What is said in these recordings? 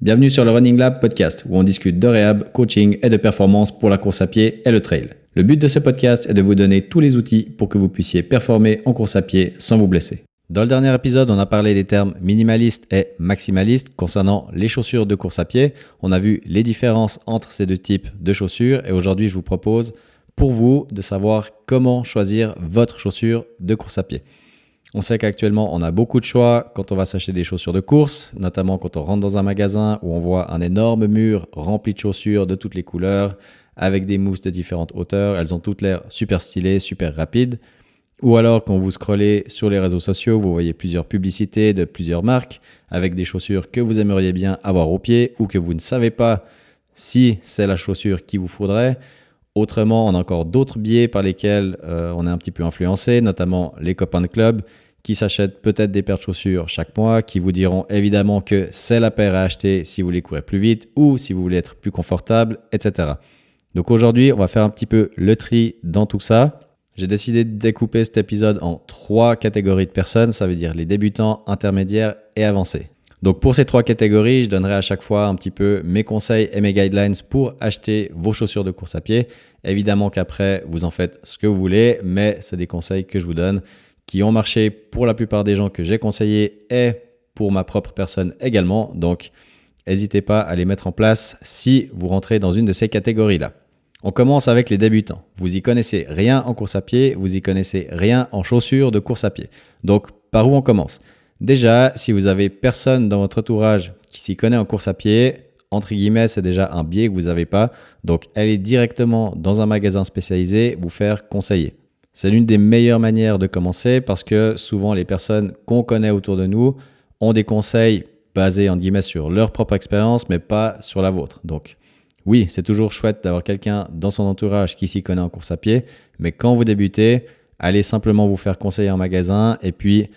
Bienvenue sur le Running Lab podcast où on discute de réhab, coaching et de performance pour la course à pied et le trail. Le but de ce podcast est de vous donner tous les outils pour que vous puissiez performer en course à pied sans vous blesser. Dans le dernier épisode, on a parlé des termes minimaliste et maximaliste concernant les chaussures de course à pied. On a vu les différences entre ces deux types de chaussures et aujourd'hui, je vous propose pour vous de savoir comment choisir votre chaussure de course à pied. On sait qu'actuellement, on a beaucoup de choix quand on va s'acheter des chaussures de course, notamment quand on rentre dans un magasin où on voit un énorme mur rempli de chaussures de toutes les couleurs, avec des mousses de différentes hauteurs. Elles ont toutes l'air super stylées, super rapides. Ou alors, quand vous scrollez sur les réseaux sociaux, vous voyez plusieurs publicités de plusieurs marques avec des chaussures que vous aimeriez bien avoir au pied ou que vous ne savez pas si c'est la chaussure qu'il vous faudrait. Autrement, on a encore d'autres biais par lesquels on est un petit peu influencé, notamment les copains de club qui s'achètent peut-être des paires de chaussures chaque mois, qui vous diront évidemment que c'est la paire à acheter si vous voulez courir plus vite ou si vous voulez être plus confortable, etc. Donc aujourd'hui, on va faire un petit peu le tri dans tout ça. J'ai décidé de découper cet épisode en 3 catégories de personnes, ça veut dire les débutants, intermédiaires et avancés. Donc pour ces 3 catégories, je donnerai à chaque fois un petit peu mes conseils et mes guidelines pour acheter vos chaussures de course à pied. Évidemment qu'après, vous en faites ce que vous voulez, mais c'est des conseils que je vous donne qui ont marché pour la plupart des gens que j'ai conseillés et pour ma propre personne également. Donc n'hésitez pas à les mettre en place si vous rentrez dans une de ces catégories-là. On commence avec les débutants. Vous y connaissez rien en course à pied, vous y connaissez rien en chaussures de course à pied. Donc par où on commence ? Déjà, si vous avez personne dans votre entourage qui s'y connaît en course à pied, entre guillemets, c'est déjà un biais que vous n'avez pas. Donc, allez directement dans un magasin spécialisé vous faire conseiller. C'est l'une des meilleures manières de commencer parce que souvent, les personnes qu'on connaît autour de nous ont des conseils basés, entre guillemets, sur leur propre expérience, mais pas sur la vôtre. Donc, oui, c'est toujours chouette d'avoir quelqu'un dans son entourage qui s'y connaît en course à pied. Mais quand vous débutez, allez simplement vous faire conseiller en magasin et puis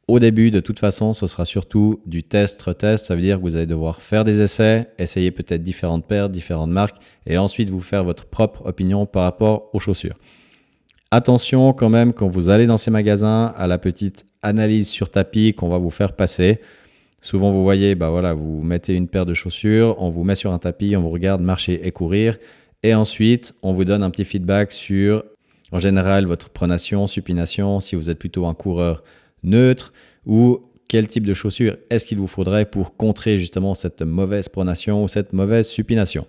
au début, de toute façon, ce sera surtout du test-retest. Ça veut dire que vous allez devoir faire des essais, essayer peut-être différentes paires, différentes marques et ensuite vous faire votre propre opinion par rapport aux chaussures. Attention quand même quand vous allez dans ces magasins à la petite analyse sur tapis qu'on va vous faire passer. Souvent, vous voyez, vous mettez une paire de chaussures, on vous met sur un tapis, on vous regarde marcher et courir et ensuite, on vous donne un petit feedback sur, en général, votre pronation, supination, si vous êtes plutôt un coureur neutre ou quel type de chaussures est-ce qu'il vous faudrait pour contrer justement cette mauvaise pronation ou cette mauvaise supination.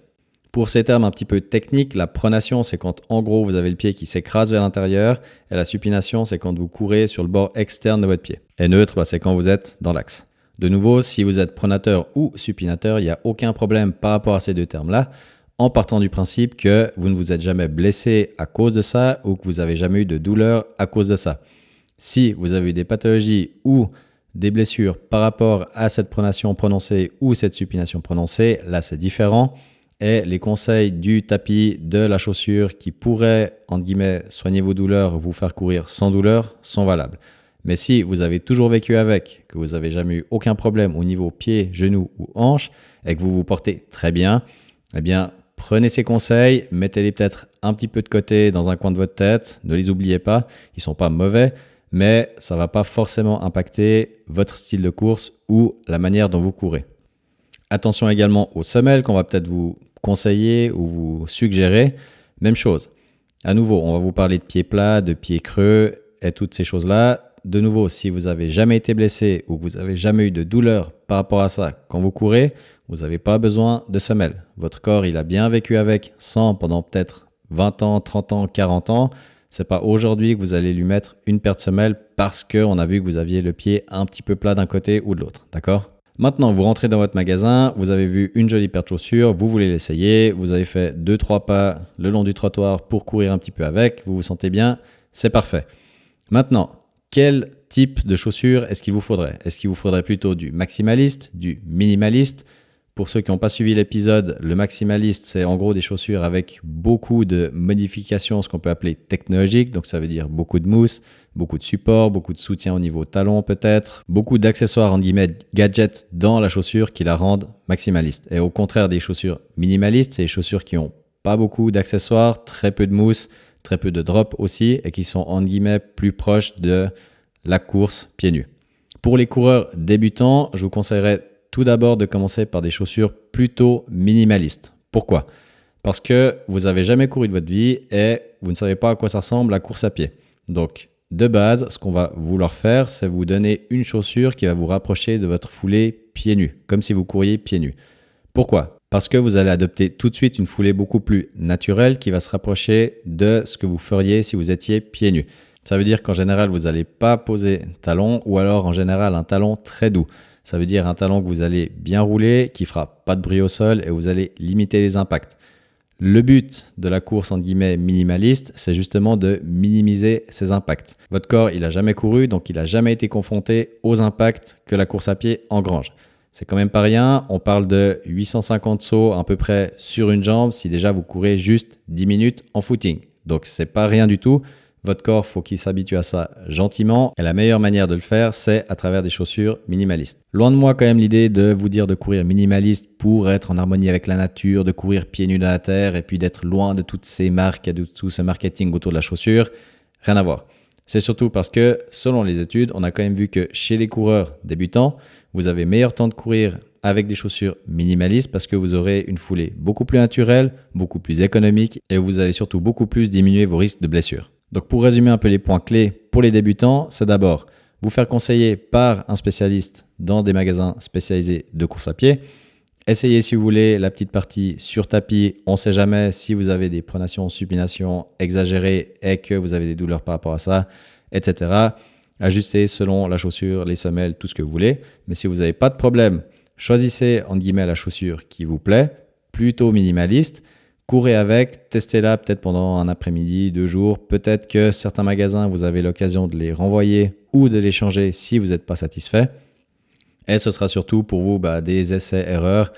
Pour ces termes un petit peu techniques, la pronation c'est quand en gros vous avez le pied qui s'écrase vers l'intérieur et la supination c'est quand vous courez sur le bord externe de votre pied. Et neutre c'est quand vous êtes dans l'axe. De nouveau, si vous êtes pronateur ou supinateur, il n'y a aucun problème par rapport à ces deux termes-là en partant du principe que vous ne vous êtes jamais blessé à cause de ça ou que vous n'avez jamais eu de douleur à cause de ça. Si vous avez eu des pathologies ou des blessures par rapport à cette pronation prononcée ou cette supination prononcée, là c'est différent. Et les conseils du tapis, de la chaussure qui pourraient, entre guillemets, soigner vos douleurs, vous faire courir sans douleur, sont valables. Mais si vous avez toujours vécu avec, que vous n'avez jamais eu aucun problème au niveau pied, genou ou hanche et que vous vous portez très bien, eh bien prenez ces conseils, mettez-les peut-être un petit peu de côté dans un coin de votre tête, ne les oubliez pas, ils ne sont pas mauvais, mais ça ne va pas forcément impacter votre style de course ou la manière dont vous courez. Attention également aux semelles qu'on va peut-être vous conseiller ou vous suggérer. Même chose. À nouveau, on va vous parler de pieds plats, de pieds creux et toutes ces choses-là. De nouveau, si vous n'avez jamais été blessé ou que vous n'avez jamais eu de douleur par rapport à ça quand vous courez, vous n'avez pas besoin de semelles. Votre corps, il a bien vécu avec sans pendant peut-être 20 ans, 30 ans, 40 ans. C'est pas aujourd'hui que vous allez lui mettre une paire de semelles parce qu'on a vu que vous aviez le pied un petit peu plat d'un côté ou de l'autre, d'accord ? Maintenant, vous rentrez dans votre magasin, vous avez vu une jolie paire de chaussures, vous voulez l'essayer, vous avez fait 2-3 pas le long du trottoir pour courir un petit peu avec, vous vous sentez bien, c'est parfait. Maintenant, quel type de chaussures est-ce qu'il vous faudrait ? Est-ce qu'il vous faudrait plutôt du maximaliste, du minimaliste ? Pour ceux qui n'ont pas suivi l'épisode, le maximaliste, c'est en gros des chaussures avec beaucoup de modifications, ce qu'on peut appeler technologiques. Donc ça veut dire beaucoup de mousse, beaucoup de support, beaucoup de soutien au niveau talon peut-être, beaucoup d'accessoires, en guillemets, gadgets dans la chaussure qui la rendent maximaliste. Et au contraire des chaussures minimalistes, c'est les chaussures qui n'ont pas beaucoup d'accessoires, très peu de mousse, très peu de drop aussi et qui sont, en guillemets, plus proches de la course pieds nus. Pour les coureurs débutants, je vous conseillerais tout d'abord de commencer par des chaussures plutôt minimalistes. Pourquoi ? Parce que vous n'avez jamais couru de votre vie et vous ne savez pas à quoi ça ressemble la course à pied. Donc, de base, ce qu'on va vouloir faire, c'est vous donner une chaussure qui va vous rapprocher de votre foulée pieds nus, comme si vous couriez pieds nus. Pourquoi ? Parce que vous allez adopter tout de suite une foulée beaucoup plus naturelle qui va se rapprocher de ce que vous feriez si vous étiez pieds nus. Ça veut dire qu'en général, vous n'allez pas poser talon ou alors en général un talon très doux. Ça veut dire un talon que vous allez bien rouler, qui fera pas de bruit au sol et vous allez limiter les impacts. Le but de la course entre guillemets minimaliste, c'est justement de minimiser ces impacts. Votre corps, il n'a jamais couru, donc il n'a jamais été confronté aux impacts que la course à pied engrange. C'est quand même pas rien, on parle de 850 sauts à peu près sur une jambe si déjà vous courez juste 10 minutes en footing. Donc c'est pas rien du tout. Votre corps, faut qu'il s'habitue à ça gentiment et la meilleure manière de le faire, c'est à travers des chaussures minimalistes. Loin de moi quand même l'idée de vous dire de courir minimaliste pour être en harmonie avec la nature, de courir pieds nus dans la terre et puis d'être loin de toutes ces marques et de tout ce marketing autour de la chaussure. Rien à voir. C'est surtout parce que, selon les études, on a quand même vu que chez les coureurs débutants, vous avez meilleur temps de courir avec des chaussures minimalistes parce que vous aurez une foulée beaucoup plus naturelle, beaucoup plus économique et vous allez surtout beaucoup plus diminuer vos risques de blessures. Donc pour résumer un peu les points clés pour les débutants, c'est d'abord vous faire conseiller par un spécialiste dans des magasins spécialisés de course à pied. Essayez si vous voulez la petite partie sur tapis, on ne sait jamais si vous avez des pronations, supinations exagérées et que vous avez des douleurs par rapport à ça, etc. Ajustez selon la chaussure, les semelles, tout ce que vous voulez. Mais si vous n'avez pas de problème, choisissez entre guillemets la chaussure qui vous plaît, plutôt minimaliste. Courez avec, testez-la peut-être pendant un après-midi, 2 jours. Peut-être que certains magasins, vous avez l'occasion de les renvoyer ou de les changer si vous n'êtes pas satisfait. Et ce sera surtout pour vous des essais-erreurs.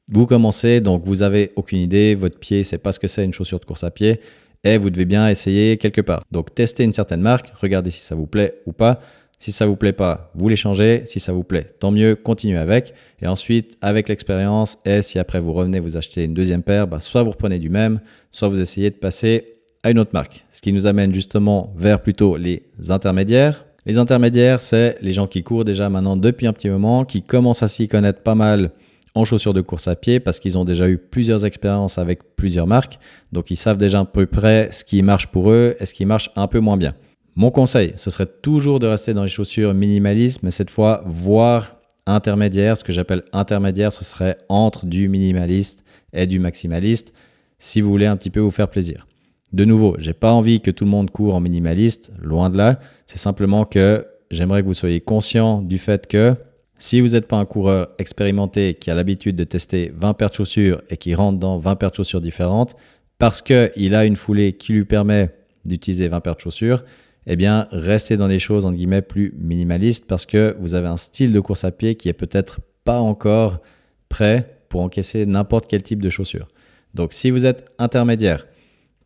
Vous commencez, donc vous n'avez aucune idée, votre pied, c'est pas ce que c'est une chaussure de course à pied et vous devez bien essayer quelque part. Donc testez une certaine marque, regardez si ça vous plaît ou pas. Si ça vous plaît pas, vous les changez. Si ça vous plaît, tant mieux, continuez avec. Et ensuite, avec l'expérience, et si après vous revenez vous acheter une deuxième paire, soit vous reprenez du même, soit vous essayez de passer à une autre marque. Ce qui nous amène justement vers plutôt les intermédiaires. Les intermédiaires, c'est les gens qui courent déjà maintenant depuis un petit moment, qui commencent à s'y connaître pas mal en chaussures de course à pied parce qu'ils ont déjà eu plusieurs expériences avec plusieurs marques. Donc, ils savent déjà à peu près ce qui marche pour eux et ce qui marche un peu moins bien. Mon conseil, ce serait toujours de rester dans les chaussures minimalistes, mais cette fois, voire intermédiaire. Ce que j'appelle intermédiaire, ce serait entre du minimaliste et du maximaliste, si vous voulez un petit peu vous faire plaisir. De nouveau, j'ai pas envie que tout le monde court en minimaliste, loin de là. C'est simplement que j'aimerais que vous soyez conscient du fait que si vous n'êtes pas un coureur expérimenté qui a l'habitude de tester 20 paires de chaussures et qui rentre dans 20 paires de chaussures différentes, parce qu'il a une foulée qui lui permet d'utiliser 20 paires de chaussures, eh bien, restez dans des choses, entre guillemets, plus minimalistes parce que vous avez un style de course à pied qui est peut-être pas encore prêt pour encaisser n'importe quel type de chaussures. Donc, si vous êtes intermédiaire,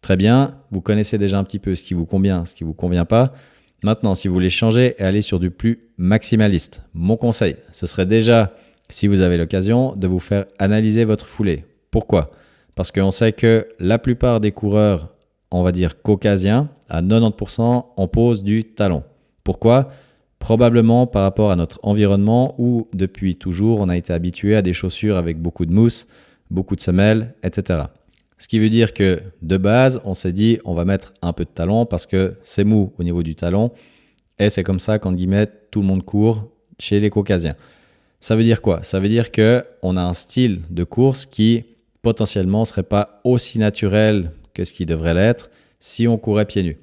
très bien, vous connaissez déjà un petit peu ce qui vous convient, ce qui vous convient pas. Maintenant, si vous voulez changer et aller sur du plus maximaliste, mon conseil, ce serait déjà, si vous avez l'occasion, de vous faire analyser votre foulée. Pourquoi ? Parce qu'on sait que la plupart des coureurs, on va dire caucasiens, à 90%, on pose du talon. Pourquoi ? Probablement par rapport à notre environnement où, depuis toujours, on a été habitué à des chaussures avec beaucoup de mousse, beaucoup de semelles, etc. Ce qui veut dire que, de base, on s'est dit, on va mettre un peu de talon parce que c'est mou au niveau du talon et c'est comme ça qu'en guillemets, tout le monde court chez les caucasiens. Ça veut dire quoi ? Ça veut dire qu'on a un style de course qui, potentiellement, ne serait pas aussi naturel que ce qui devrait l'être si on courait pieds nus.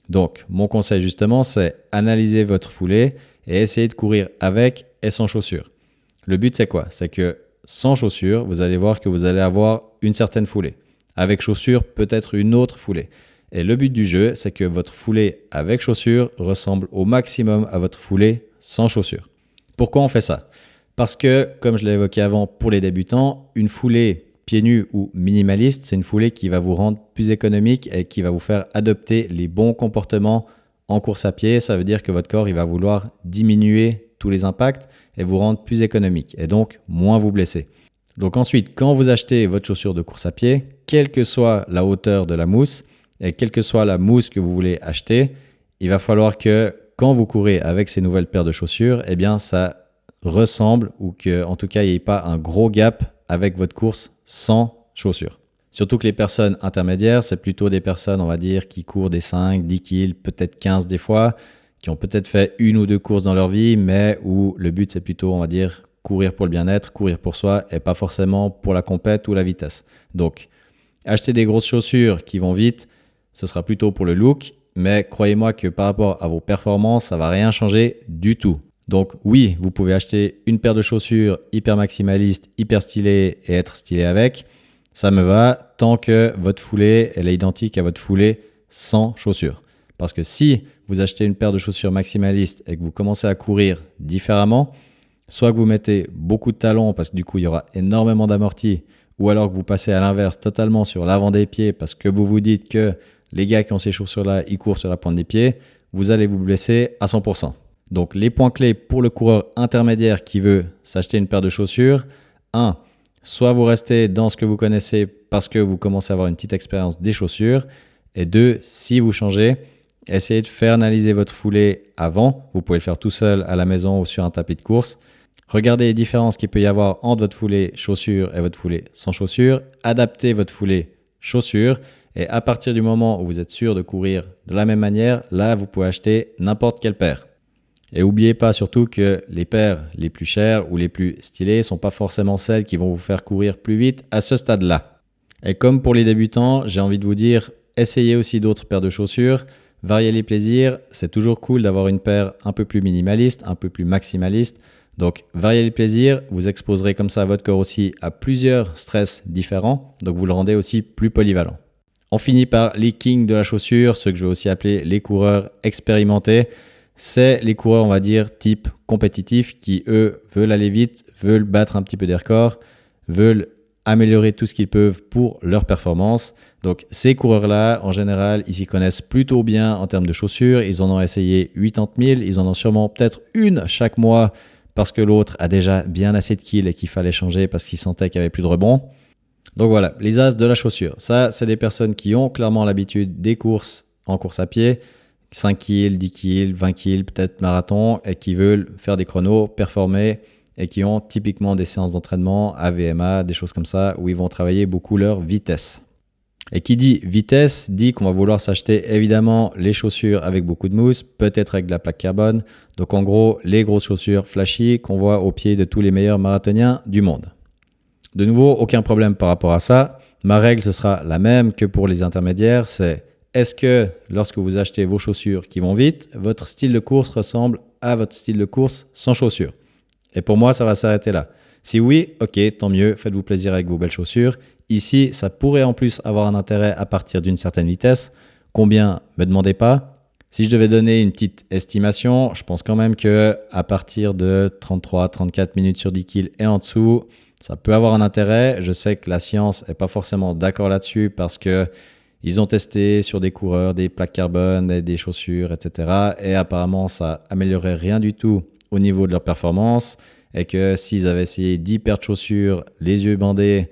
Donc, mon conseil justement, c'est analyser votre foulée et essayer de courir avec et sans chaussures. Le but, c'est quoi ? C'est que sans chaussures, vous allez voir que vous allez avoir une certaine foulée. Avec chaussures, peut-être une autre foulée. Et le but du jeu, c'est que votre foulée avec chaussures ressemble au maximum à votre foulée sans chaussures. Pourquoi on fait ça ? Parce que, comme je l'ai évoqué avant pour les débutants, une foulée pieds nus ou minimaliste, c'est une foulée qui va vous rendre plus économique et qui va vous faire adopter les bons comportements en course à pied. Ça veut dire que votre corps il va vouloir diminuer tous les impacts et vous rendre plus économique et donc moins vous blesser. Donc ensuite, quand vous achetez votre chaussure de course à pied, quelle que soit la hauteur de la mousse et quelle que soit la mousse que vous voulez acheter, il va falloir que quand vous courez avec ces nouvelles paires de chaussures, eh bien ça ressemble ou qu'en tout cas il n'y ait pas un gros gap avec votre course sans chaussures. Surtout que les personnes intermédiaires, c'est plutôt des personnes, on va dire, qui courent des 5, 10 kills, peut-être 15 des fois, qui ont peut-être fait 1 ou 2 courses dans leur vie, mais où le but c'est plutôt, on va dire, courir pour le bien-être, courir pour soi et pas forcément pour la compète ou la vitesse. Donc, acheter des grosses chaussures qui vont vite, ce sera plutôt pour le look, mais croyez-moi que par rapport à vos performances, ça va rien changer du tout. Donc oui, vous pouvez acheter une paire de chaussures hyper maximaliste, hyper stylée et être stylé avec. Ça me va tant que votre foulée, elle est identique à votre foulée sans chaussures. Parce que si vous achetez une paire de chaussures maximalistes et que vous commencez à courir différemment, soit que vous mettez beaucoup de talons parce que du coup il y aura énormément d'amortis, ou alors que vous passez à l'inverse totalement sur l'avant des pieds parce que vous vous dites que les gars qui ont ces chaussures-là, ils courent sur la pointe des pieds, vous allez vous blesser à 100%. Donc les points clés pour le coureur intermédiaire qui veut s'acheter une paire de chaussures, 1. Soit vous restez dans ce que vous connaissez parce que vous commencez à avoir une petite expérience des chaussures. Et 2, si vous changez, essayez de faire analyser votre foulée avant. Vous pouvez le faire tout seul à la maison ou sur un tapis de course. Regardez les différences qu'il peut y avoir entre votre foulée chaussures et votre foulée sans chaussures. Adaptez votre foulée chaussures. Et à partir du moment où vous êtes sûr de courir de la même manière, là, vous pouvez acheter n'importe quelle paire. Et n'oubliez pas surtout que les paires les plus chères ou les plus stylées ne sont pas forcément celles qui vont vous faire courir plus vite à ce stade-là. Et comme pour les débutants, j'ai envie de vous dire, essayez aussi d'autres paires de chaussures, variez les plaisirs. C'est toujours cool d'avoir une paire un peu plus minimaliste, un peu plus maximaliste. Donc, variez les plaisirs, vous exposerez comme ça votre corps aussi à plusieurs stress différents. Donc, vous le rendez aussi plus polyvalent. On finit par les kings de la chaussure, ceux que je vais aussi appeler les coureurs expérimentés. C'est les coureurs, on va dire, type compétitif qui, eux, veulent aller vite, veulent battre un petit peu des records, veulent améliorer tout ce qu'ils peuvent pour leur performance. Donc, ces coureurs-là, en général, ils s'y connaissent plutôt bien en termes de chaussures. Ils en ont essayé 80 000. Ils en ont sûrement peut-être une chaque mois parce que l'autre a déjà bien assez de kills et qu'il fallait changer parce qu'ils sentaient qu'il n'y avait plus de rebond. Donc voilà, les as de la chaussure. Ça, c'est des personnes qui ont clairement l'habitude des courses en course à pied, 5 kills, 10 kills, 20 kills, peut-être marathon, et qui veulent faire des chronos, performer, et qui ont typiquement des séances d'entraînement, AVMA, des choses comme ça, où ils vont travailler beaucoup leur vitesse. Et qui dit vitesse, dit qu'on va vouloir s'acheter évidemment les chaussures avec beaucoup de mousse, peut-être avec de la plaque carbone. Donc en gros, les grosses chaussures flashy qu'on voit au pied de tous les meilleurs marathoniens du monde. De nouveau, aucun problème par rapport à ça. Ma règle, ce sera la même que pour les intermédiaires, c'est est-ce que lorsque vous achetez vos chaussures qui vont vite, votre style de course ressemble à votre style de course sans chaussures? Et pour moi, ça va s'arrêter là. Si oui, ok, tant mieux, faites-vous plaisir avec vos belles chaussures. Ici, ça pourrait en plus avoir un intérêt à partir d'une certaine vitesse. Combien? Me demandez pas. Si je devais donner une petite estimation, je pense quand même que à partir de 33-34 minutes sur 10 kills et en dessous, ça peut avoir un intérêt. Je sais que la science n'est pas forcément d'accord là-dessus parce que ils ont testé sur des coureurs des plaques carbone et des chaussures, etc. Et apparemment, ça améliorait rien du tout au niveau de leur performance. Et que s'ils avaient essayé 10 paires de chaussures, les yeux bandés,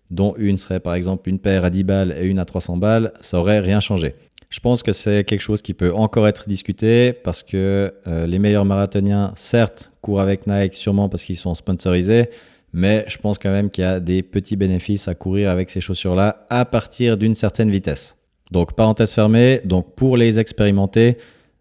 dont une serait par exemple une paire à 10 balles et une à 300 balles, ça aurait rien changé. Je pense que c'est quelque chose qui peut encore être discuté parce que les meilleurs marathoniens, certes, courent avec Nike sûrement parce qu'ils sont sponsorisés, mais je pense quand même qu'il y a des petits bénéfices à courir avec ces chaussures-là à partir d'une certaine vitesse. Donc, parenthèse fermée, donc pour les expérimenter,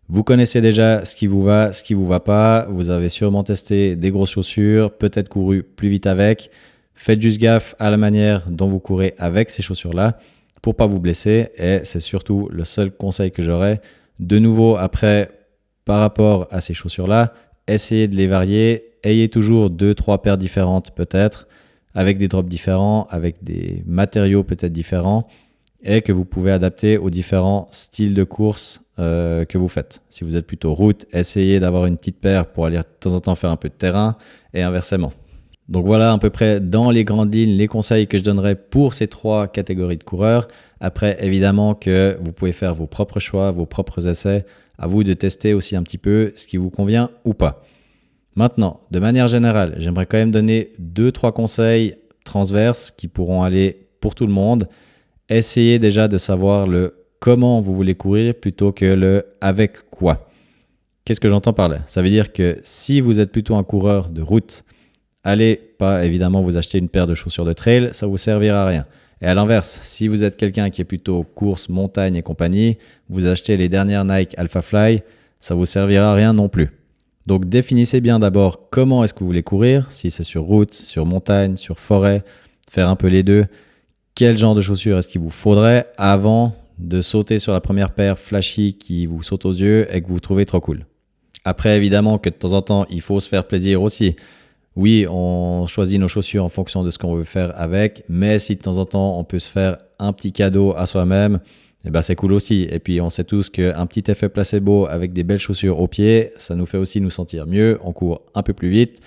vous connaissez déjà ce qui vous va pas. Vous avez sûrement testé des grosses chaussures, peut-être couru plus vite avec. Faites juste gaffe à la manière dont vous courez avec ces chaussures-là pour pas vous blesser. Et c'est surtout le seul conseil que j'aurais. De nouveau, après, par rapport à ces chaussures-là, essayez de les varier. Ayez toujours 2-3 paires différentes peut-être, avec des drops différents, avec des matériaux peut-être différents et que vous pouvez adapter aux différents styles de course que vous faites. Si vous êtes plutôt route, essayez d'avoir une petite paire pour aller de temps en temps faire un peu de terrain et inversement. Donc voilà à peu près dans les grandes lignes les conseils que je donnerais pour ces 3 catégories de coureurs. Après, évidemment que vous pouvez faire vos propres choix, vos propres essais. À vous de tester aussi un petit peu ce qui vous convient ou pas. Maintenant, de manière générale, j'aimerais quand même donner 2-3 conseils transverses qui pourront aller pour tout le monde. Essayez déjà de savoir le comment vous voulez courir plutôt que le avec quoi. Qu'est-ce que j'entends par là? Ça veut dire que si vous êtes plutôt un coureur de route, allez pas évidemment vous acheter une paire de chaussures de trail, ça vous servira à rien. Et à l'inverse, si vous êtes quelqu'un qui est plutôt course, montagne et compagnie, vous achetez les dernières Nike Alphafly, ça vous servira à rien non plus. Donc définissez bien d'abord comment est-ce que vous voulez courir, si c'est sur route, sur montagne, sur forêt, faire un peu les deux. Quel genre de chaussures est-ce qu'il vous faudrait avant de sauter sur la première paire flashy qui vous saute aux yeux et que vous trouvez trop cool. Après, évidemment que de temps en temps, il faut se faire plaisir aussi. Oui, on choisit nos chaussures en fonction de ce qu'on veut faire avec, mais si de temps en temps, on peut se faire un petit cadeau à soi-même, eh ben c'est cool aussi. Et puis, on sait tous qu'un petit effet placebo avec des belles chaussures aux pieds, ça nous fait aussi nous sentir mieux, on court un peu plus vite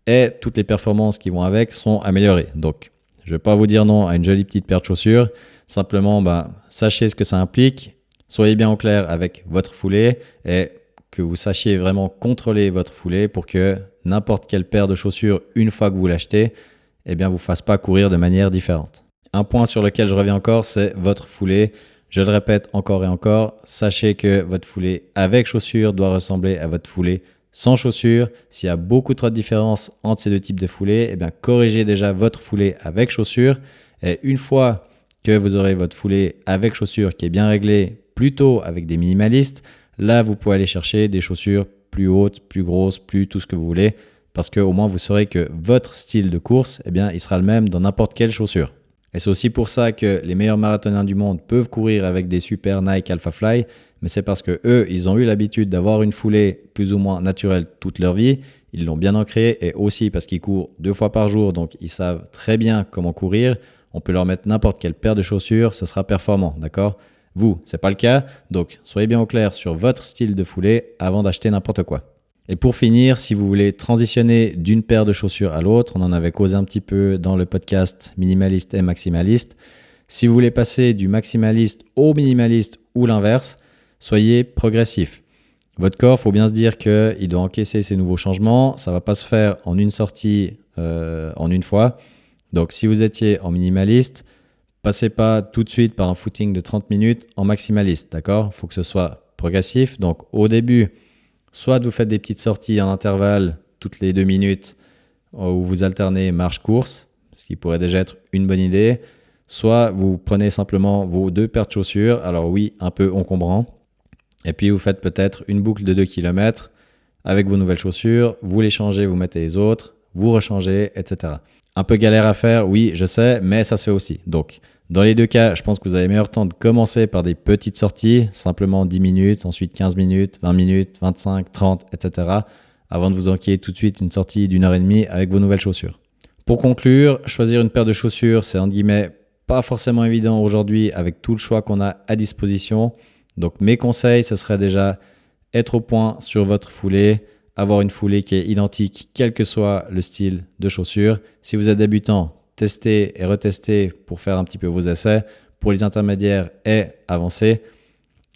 et toutes les performances qui vont avec sont améliorées. Donc, je ne vais pas vous dire non à une jolie petite paire de chaussures. Simplement, sachez ce que ça implique. Soyez bien au clair avec votre foulée et que vous sachiez vraiment contrôler votre foulée pour que n'importe quelle paire de chaussures, une fois que vous l'achetez, vous fasse pas courir de manière différente. Un point sur lequel je reviens encore, c'est votre foulée. Je le répète encore et encore, sachez que votre foulée avec chaussures doit ressembler à votre foulée sans chaussures. S'il y a beaucoup trop de différence entre ces deux types de foulées, corrigez déjà votre foulée avec chaussures. Et une fois que vous aurez votre foulée avec chaussures qui est bien réglée, plutôt avec des minimalistes, là, vous pouvez aller chercher des chaussures plus hautes, plus grosses, plus tout ce que vous voulez, parce qu'au moins, vous saurez que votre style de course, il sera le même dans n'importe quelle chaussure. Et c'est aussi pour ça que les meilleurs marathoniens du monde peuvent courir avec des super Nike Alphafly, mais c'est parce que eux, ils ont eu l'habitude d'avoir une foulée plus ou moins naturelle toute leur vie. Ils l'ont bien ancrée et aussi parce qu'ils courent 2 fois par jour, donc ils savent très bien comment courir. On peut leur mettre n'importe quelle paire de chaussures, ce sera performant, d'accord ? Vous, c'est pas le cas, donc soyez bien au clair sur votre style de foulée avant d'acheter n'importe quoi. Et pour finir, si vous voulez transitionner d'une paire de chaussures à l'autre, on en avait causé un petit peu dans le podcast minimaliste et maximaliste. Si vous voulez passer du maximaliste au minimaliste ou l'inverse, soyez progressif. Votre corps, il faut bien se dire qu'il doit encaisser ces nouveaux changements. Ça ne va pas se faire en une sortie, en une fois. Donc si vous étiez en minimaliste, passez pas tout de suite par un footing de 30 minutes en maximaliste, d'accord ? Il faut que ce soit progressif. Donc au début, soit vous faites des petites sorties en intervalle toutes les 2 minutes où vous alternez marche-course, ce qui pourrait déjà être une bonne idée. Soit vous prenez simplement vos 2 paires de chaussures, alors oui, un peu encombrant, et puis vous faites peut-être une boucle de 2 km avec vos nouvelles chaussures, vous les changez, vous mettez les autres, vous rechangez, etc. Un peu galère à faire, oui, je sais, mais ça se fait aussi. Donc, dans les 2 cas, je pense que vous avez meilleur temps de commencer par des petites sorties, simplement 10 minutes, ensuite 15 minutes, 20 minutes, 25, 30, etc. avant de vous enquiller tout de suite une sortie d'1 heure et demie avec vos nouvelles chaussures. Pour conclure, choisir une paire de chaussures, c'est entre guillemets pas forcément évident aujourd'hui avec tout le choix qu'on a à disposition. Donc, mes conseils, ce serait déjà être au point sur votre foulée, avoir une foulée qui est identique, quel que soit le style de chaussures. Si vous êtes débutant, testez et retestez pour faire un petit peu vos essais. Pour les intermédiaires et avancés,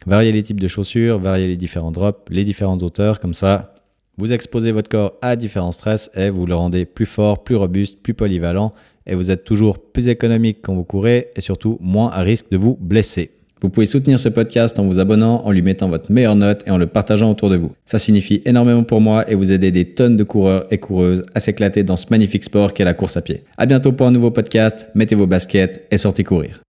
variez les types de chaussures, variez les différents drops, les différentes hauteurs. Comme ça, vous exposez votre corps à différents stress et vous le rendez plus fort, plus robuste, plus polyvalent. Et vous êtes toujours plus économique quand vous courez et surtout moins à risque de vous blesser. Vous pouvez soutenir ce podcast en vous abonnant, en lui mettant votre meilleure note et en le partageant autour de vous. Ça signifie énormément pour moi et vous aidez des tonnes de coureurs et coureuses à s'éclater dans ce magnifique sport qu'est la course à pied. À bientôt pour un nouveau podcast, mettez vos baskets et sortez courir.